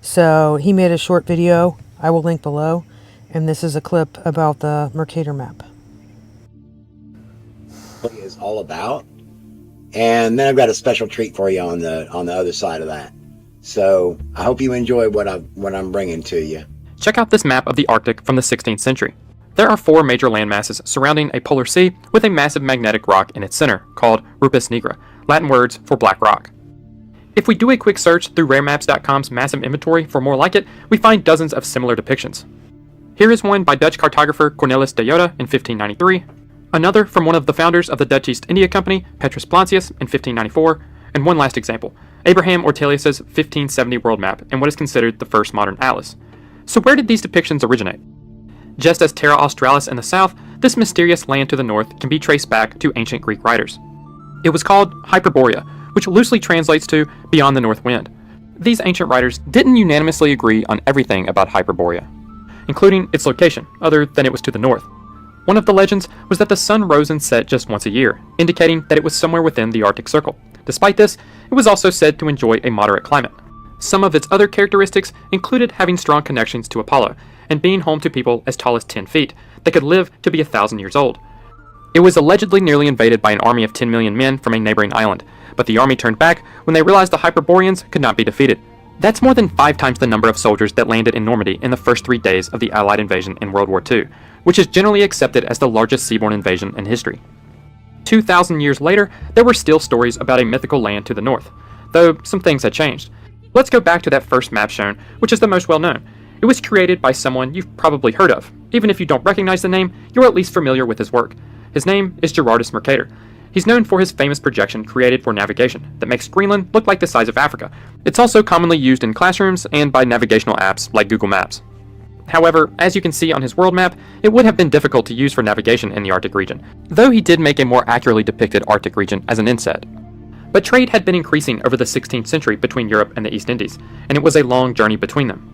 So he made a short video, I will link below, and this is a clip about the Mercator map. Is all about. And then I've got a special treat for you on the other side of that. So I hope you enjoy what I'm bringing to you. Check out this map of the Arctic from the 16th century. There are 4 major landmasses surrounding a polar sea with a massive magnetic rock in its center, called Rupus nigra, Latin words for black rock. If we do a quick search through raremaps.com's massive inventory for more like it, we find dozens of similar depictions. Here is one by Dutch cartographer Cornelis de Jode in 1593, another from one of the founders of the Dutch East India Company, Petrus Plancius, in 1594, and one last example, Abraham Ortelius's 1570 world map and what is considered the first modern atlas. So where did these depictions originate? Just as Terra Australis in the south, this mysterious land to the north can be traced back to ancient Greek writers. It was called Hyperborea, which loosely translates to beyond the north wind. These ancient writers didn't unanimously agree on everything about Hyperborea, including its location, other than it was to the north. One of the legends was that the sun rose and set just once a year, indicating that it was somewhere within the Arctic Circle. Despite this, it was also said to enjoy a moderate climate. Some of its other characteristics included having strong connections to Apollo, and being home to people as tall as 10 feet that could live to be 1,000 years old. It was allegedly nearly invaded by an army of 10 million men from a neighboring island, but the army turned back when they realized the Hyperboreans could not be defeated. That's more than 5 times the number of soldiers that landed in Normandy in the first 3 days of the Allied invasion in World War II, which is generally accepted as the largest seaborne invasion in history. 2,000 years later, there were still stories about a mythical land to the north, though some things had changed. Let's go back to that first map shown, which is the most well known. It was created by someone you've probably heard of. Even if you don't recognize the name, you're at least familiar with his work. His name is Gerardus Mercator. He's known for his famous projection created for navigation that makes Greenland look like the size of Africa. It's also commonly used in classrooms and by navigational apps like Google Maps. However, as you can see on his world map, it would have been difficult to use for navigation in the Arctic region, though he did make a more accurately depicted Arctic region as an inset. But trade had been increasing over the 16th century between Europe and the East Indies, and it was a long journey between them.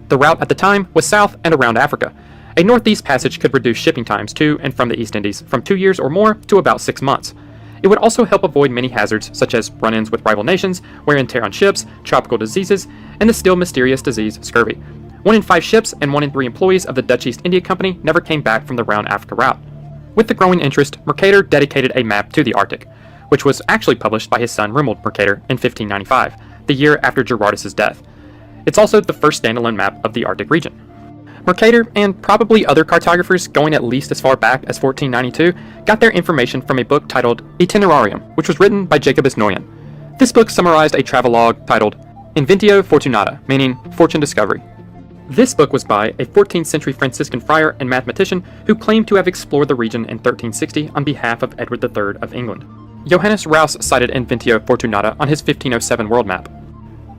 The route at the time was south and around Africa. A northeast passage could reduce shipping times to and from the East Indies from 2 years or more to about 6 months. It would also help avoid many hazards such as run-ins with rival nations, wear and tear on ships, tropical diseases, and the still mysterious disease scurvy. 1 in 5 ships and 1 in 3 employees of the Dutch East India Company never came back from the round Africa route. With the growing interest, Mercator dedicated a map to the Arctic, which was actually published by his son Romuald Mercator in 1595, the year after Gerardus' death. It's also the first standalone map of the Arctic region. Mercator, and probably other cartographers going at least as far back as 1492, got their information from a book titled Itinerarium, which was written by Jacobus Noyen. This book summarized a travelogue titled Inventio Fortunata, meaning fortune discovery. This book was by a 14th century Franciscan friar and mathematician who claimed to have explored the region in 1360 on behalf of Edward III of England. Johannes Rouse cited Inventio Fortunata on his 1507 world map.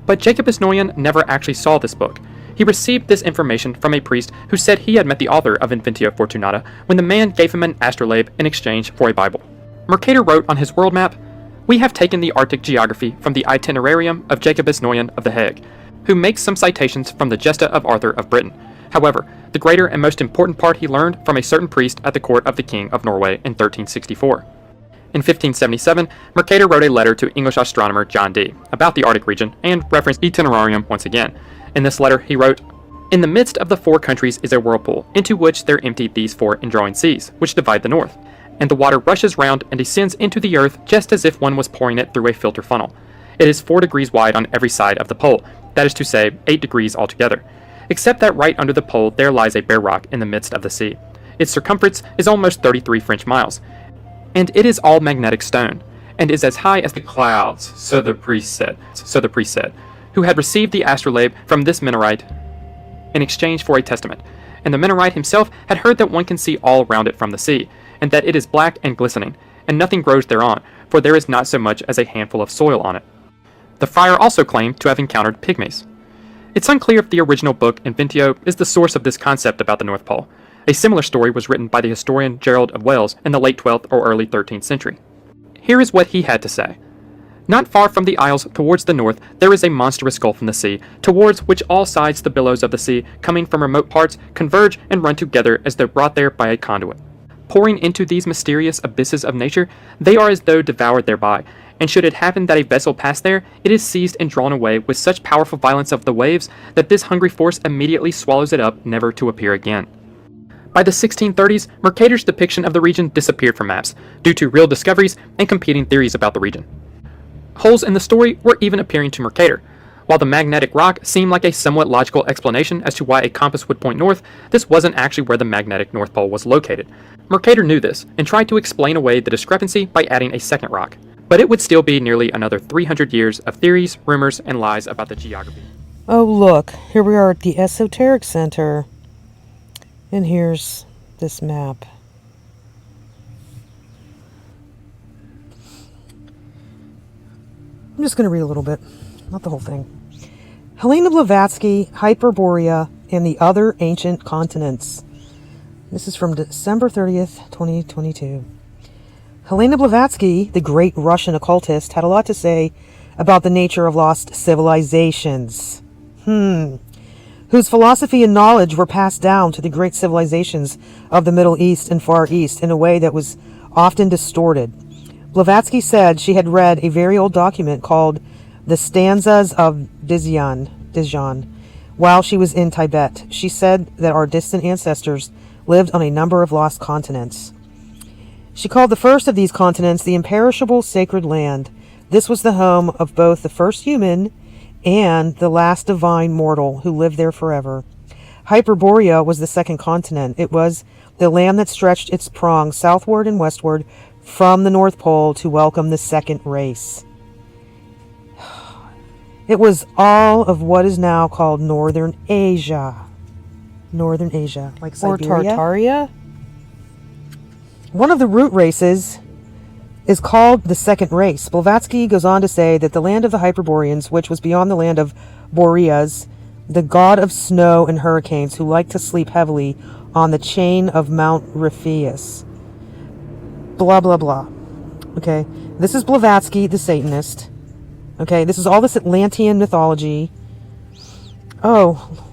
But Jacobus Noyen never actually saw this book. He received this information from a priest who said he had met the author of Inventio Fortunata when the man gave him an astrolabe in exchange for a Bible. Mercator wrote on his world map, "We have taken the Arctic geography from the Itinerarium of Jacobus Noyen of the Hague, who makes some citations from the Gesta of Arthur of Britain. However, the greater and most important part he learned from a certain priest at the court of the King of Norway in 1364. In 1577, Mercator wrote a letter to English astronomer John Dee about the Arctic region and referenced Itinerarium once again. In this letter, he wrote, "In the midst of the 4 countries is a whirlpool, into which there emptied these 4 indrawing seas, which divide the north. And the water rushes round and descends into the earth just as if one was pouring it through a filter funnel. It is 4 degrees wide on every side of the pole, that is to say, 8 degrees altogether. Except that right under the pole there lies a bare rock in the midst of the sea. Its circumference is almost 33 French miles. And it is all magnetic stone, and is as high as the clouds, so the priest said, who had received the astrolabe from this Minorite in exchange for a testament. And the Minorite himself had heard that one can see all round it from the sea, and that it is black and glistening, and nothing grows thereon, for there is not so much as a handful of soil on it. The friar also claimed to have encountered pygmies. It's unclear if the original book, Inventio, is the source of this concept about the North Pole. A similar story was written by the historian Gerald of Wales in the late 12th or early 13th century. Here is what he had to say. Not far from the isles towards the north there is a monstrous gulf in the sea, towards which all sides the billows of the sea, coming from remote parts, converge and run together as though brought there by a conduit. Pouring into these mysterious abysses of nature, they are as though devoured thereby, and should it happen that a vessel pass there, it is seized and drawn away with such powerful violence of the waves that this hungry force immediately swallows it up, never to appear again." By the 1630s, Mercator's depiction of the region disappeared from maps, due to real discoveries and competing theories about the region. Holes in the story were even appearing to Mercator. While the magnetic rock seemed like a somewhat logical explanation as to why a compass would point north, this wasn't actually where the magnetic North Pole was located. Mercator knew this, and tried to explain away the discrepancy by adding a second rock. But it would still be nearly another 300 years of theories, rumors, and lies about the geography. Oh look, here we are at the Esoteric Center. And here's this map. I'm just going to read a little bit, not the whole thing. Helena Blavatsky, Hyperborea, and the Other Ancient Continents. This is from December 30th, 2022. Helena Blavatsky, the great Russian occultist, had a lot to say about the nature of lost civilizations. Whose philosophy and knowledge were passed down to the great civilizations of the Middle East and Far East in a way that was often distorted. Blavatsky said she had read a very old document called The Stanzas of Dugin while she was in Tibet. She said that our distant ancestors lived on a number of lost continents. She called the first of these continents the imperishable sacred land. This was the home of both the first human and the last divine mortal who lived there forever. Hyperborea was the second continent. It was the land that stretched its prongs southward and westward from the North Pole to welcome the second race. It was all of what is now called Northern Asia. Northern Asia, like Siberia. Or Tartaria. One of the root races is called the second race. Blavatsky goes on to say that the land of the Hyperboreans, which was beyond the land of Boreas, the god of snow and hurricanes, who liked to sleep heavily on the chain of Mount Ripheus. Blah, blah, blah. Okay, this is Blavatsky, the Satanist. Okay, this is all this Atlantean mythology. Oh,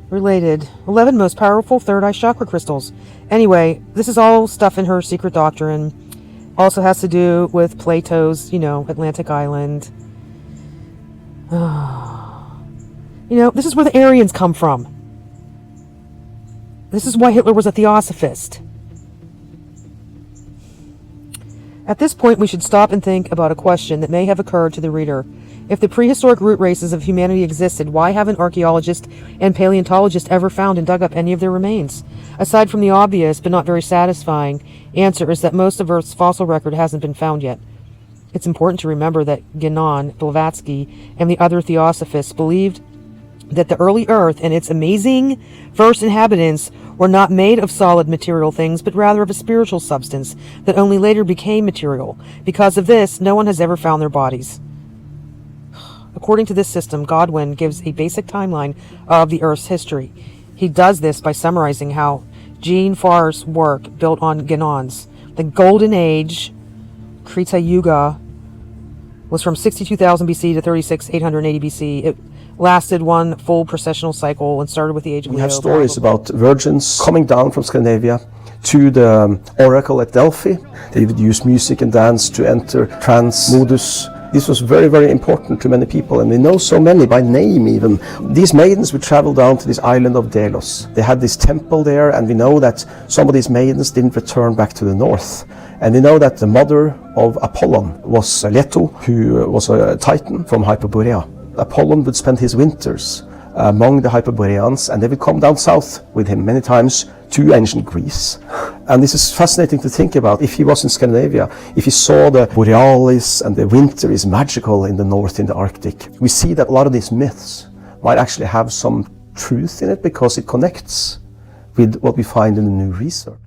related. 11 most powerful third eye chakra crystals. Anyway, this is all stuff in her secret doctrine. Also has to do with Plato's, Atlantic Island. This is where the Aryans come from. This is why Hitler was a theosophist. At this point, we should stop and think about a question that may have occurred to the reader. If the prehistoric root races of humanity existed, why haven't archaeologists and paleontologists ever found and dug up any of their remains? Aside from the obvious, but not very satisfying, answer is that most of Earth's fossil record hasn't been found yet. It's important to remember that Bannon, Blavatsky, and the other theosophists believed that the early Earth and its amazing first inhabitants were not made of solid material things, but rather of a spiritual substance that only later became material. Because of this, no one has ever found their bodies. According to this system, Godwin gives a basic timeline of the Earth's history. He does this by summarizing how Jean Farr's work built on Ganon's. The Golden Age, Krita Yuga, was from 62,000 BC to 36,880 BC. It lasted one full processional cycle and started with the Age of Leo. We have stories about virgins coming down from Scandinavia to the oracle at Delphi. They would use music and dance to enter trance modus. This was very, very important to many people, and we know so many by name even. These maidens would travel down to this island of Delos. They had this temple there, and we know that some of these maidens didn't return back to the north. And we know that the mother of Apollon was Leto, who was a titan from Hyperborea. Apollon would spend his winters among the Hyperboreans, and they would come down south with him many times to ancient Greece. And this is fascinating to think about. If he was in Scandinavia, if he saw the Borealis and the winter is magical in the north, in the Arctic, we see that a lot of these myths might actually have some truth in it because it connects with what we find in the new research.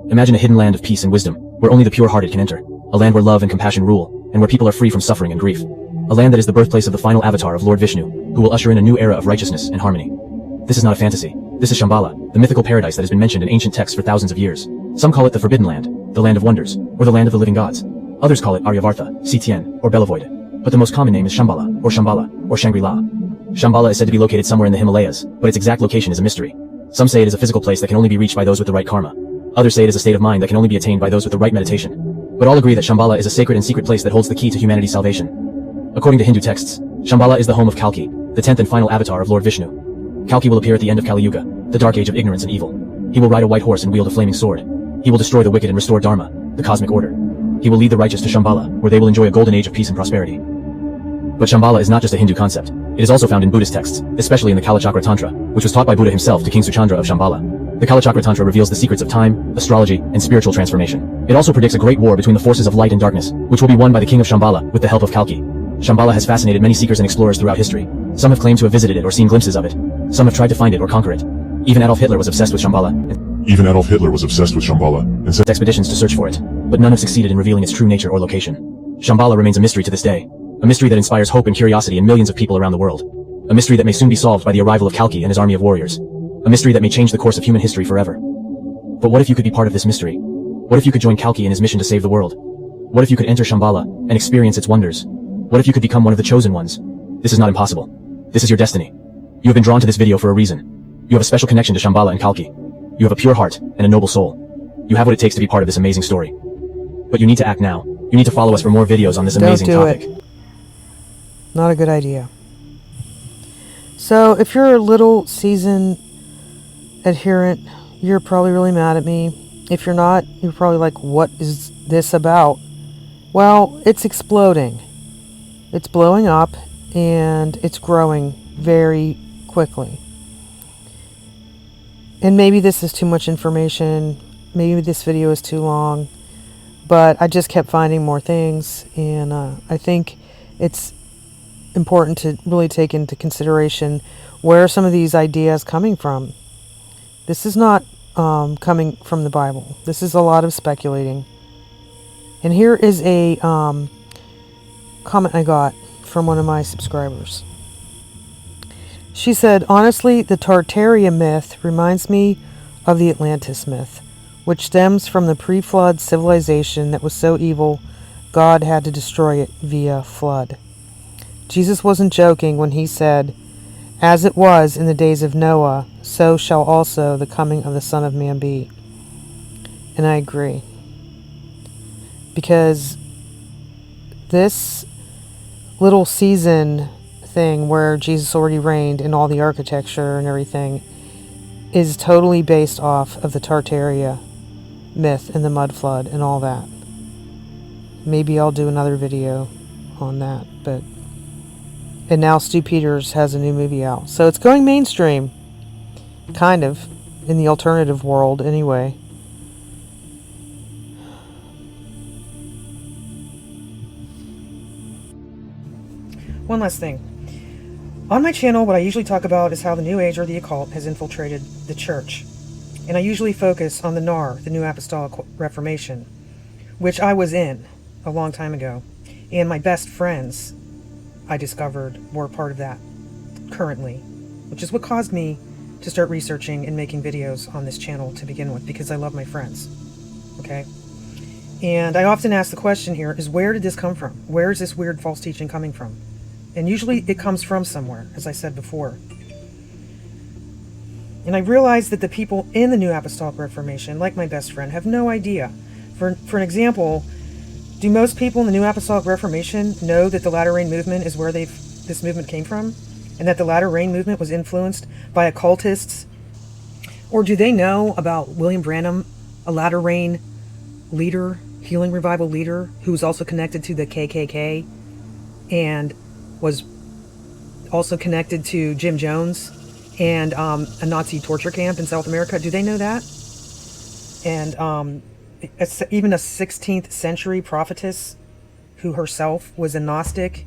Imagine a hidden land of peace and wisdom, where only the pure-hearted can enter. A land where love and compassion rule, and where people are free from suffering and grief. A land that is the birthplace of the final avatar of Lord Vishnu, who will usher in a new era of righteousness and harmony. This is not a fantasy. This is Shambala, the mythical paradise that has been mentioned in ancient texts for thousands of years. Some call it the Forbidden Land, the Land of Wonders, or the Land of the Living Gods. Others call it Aryavartha, Sitien, or Belavoid. But the most common name is Shambala, or Shangri-La. Shambala is said to be located somewhere in the Himalayas, but its exact location is a mystery. Some say it is a physical place that can only be reached by those with the right karma. Others say it is a state of mind that can only be attained by those with the right meditation. But all agree that Shambala is a sacred and secret place that holds the key to humanity's salvation. According to Hindu texts, Shambala is the home of Kalki, the 10th and final avatar of Lord Vishnu. Kalki will appear at the end of Kali Yuga, the dark age of ignorance and evil. He will ride a white horse and wield a flaming sword. He will destroy the wicked and restore Dharma, the cosmic order. He will lead the righteous to Shambala, where they will enjoy a golden age of peace and prosperity. But Shambala is not just a Hindu concept. It is also found in Buddhist texts, especially in the Kalachakra Tantra, which was taught by Buddha himself to King Suchandra of Shambala. The Kalachakra Tantra reveals the secrets of time, astrology, and spiritual transformation. It also predicts a great war between the forces of light and darkness, which will be won by the king of Shambala with the help of Kalki. Shambala has fascinated many seekers and explorers throughout history. Some have claimed to have visited it or seen glimpses of it. Some have tried to find it or conquer it. Even Adolf Hitler was obsessed with Shambala. And sent expeditions to search for it, but none have succeeded in revealing its true nature or location. Shambala remains a mystery to this day. A mystery that inspires hope and curiosity in millions of people around the world. A mystery that may soon be solved by the arrival of Kalki and his army of warriors. a mystery that may change the course of human history forever. But what if you could be part of this mystery? What if you could join Kalki in his mission to save the world? What if you could enter Shambala and experience its wonders? What if you could become one of the chosen ones? This is not impossible. This is your destiny. You have been drawn to this video for a reason. You have a special connection to Shambala and Kalki. You have a pure heart and a noble soul. You have what it takes to be part of this amazing story. But you need to act now. You need to follow us for more videos on this amazing topic. Don't do it. Not a good idea. So, if you're a little seasoned adherent, you're probably really mad at me. If you're not, you're probably like, what is this about? Well, it's exploding. It's blowing up, and it's growing very quickly. And maybe this is too much information. Maybe this video is too long. But I just kept finding more things, and I think it's important to really take into consideration where are some of these ideas coming from. This is not coming from the Bible. This is a lot of speculating. And here is a comment I got from one of my subscribers. She said, honestly, the Tartaria myth reminds me of the Atlantis myth, which stems from the pre-flood civilization that was so evil, God had to destroy it via flood. Jesus wasn't joking when he said, as it was in the days of Noah, so shall also the coming of the Son of Man be. And I agree. Because this little season thing where Jesus already reigned in all the architecture and everything is totally based off of the Tartaria myth and the mud flood and all that. Maybe I'll do another video on that, but and now Stu Peters has a new movie out, so it's going mainstream, kind of, in the alternative world anyway. One last thing. On my channel, what I usually talk about is how the New Age or the occult has infiltrated the church. And I usually focus on the NAR, the New Apostolic Reformation, which I was in a long time ago. And my best friends, I discovered, were part of that currently, which is what caused me to start researching and making videos on this channel to begin with, because I love my friends. Okay? And I often ask the question here is, where did this come from? Where is this weird false teaching coming from? And usually it comes from somewhere, as I said before. And I realized that the people in the New Apostolic Reformation, like my best friend, have no idea. For an example, do most people in the New Apostolic Reformation know that the Latter Rain movement is where this movement came from? And that the Latter Rain movement was influenced by occultists? Or do they know about William Branham, a Latter Rain leader, healing revival leader, who was also connected to the KKK and was also connected to Jim Jones and a Nazi torture camp in South America? Do they know that? And even a 16th century prophetess who herself was a Gnostic,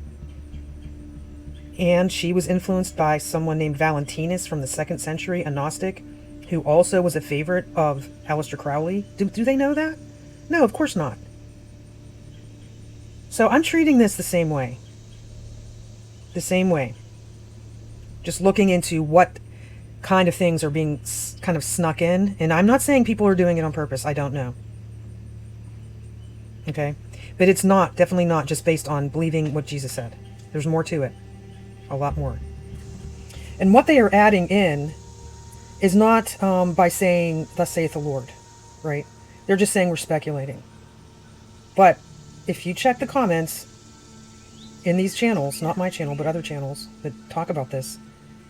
and she was influenced by someone named Valentinus from the 2nd century, a Gnostic, who also was a favorite of Aleister Crowley. Do they know that? No, of course not. So I'm treating this the same way. The same way. Just looking into what kind of things are being kind of snuck in. And I'm not saying people are doing it on purpose. I don't know. Okay? But it's not, definitely not just based on believing what Jesus said. There's more to it. A lot more. And what they are adding in is not by saying, thus saith the Lord. Right? They're just saying we're speculating. But if you check the comments in these channels, not my channel, but other channels that talk about this,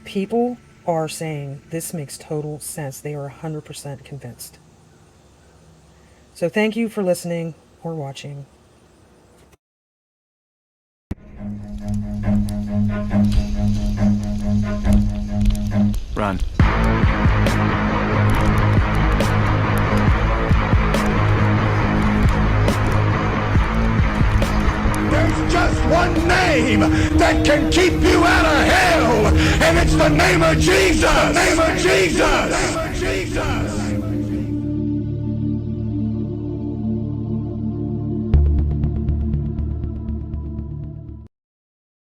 people are saying this makes total sense. They are 100% convinced. So thank you for listening or watching. Run. There's just one name that can keep you out of hell, and it's the name of Jesus. The name of Jesus. The name of Jesus.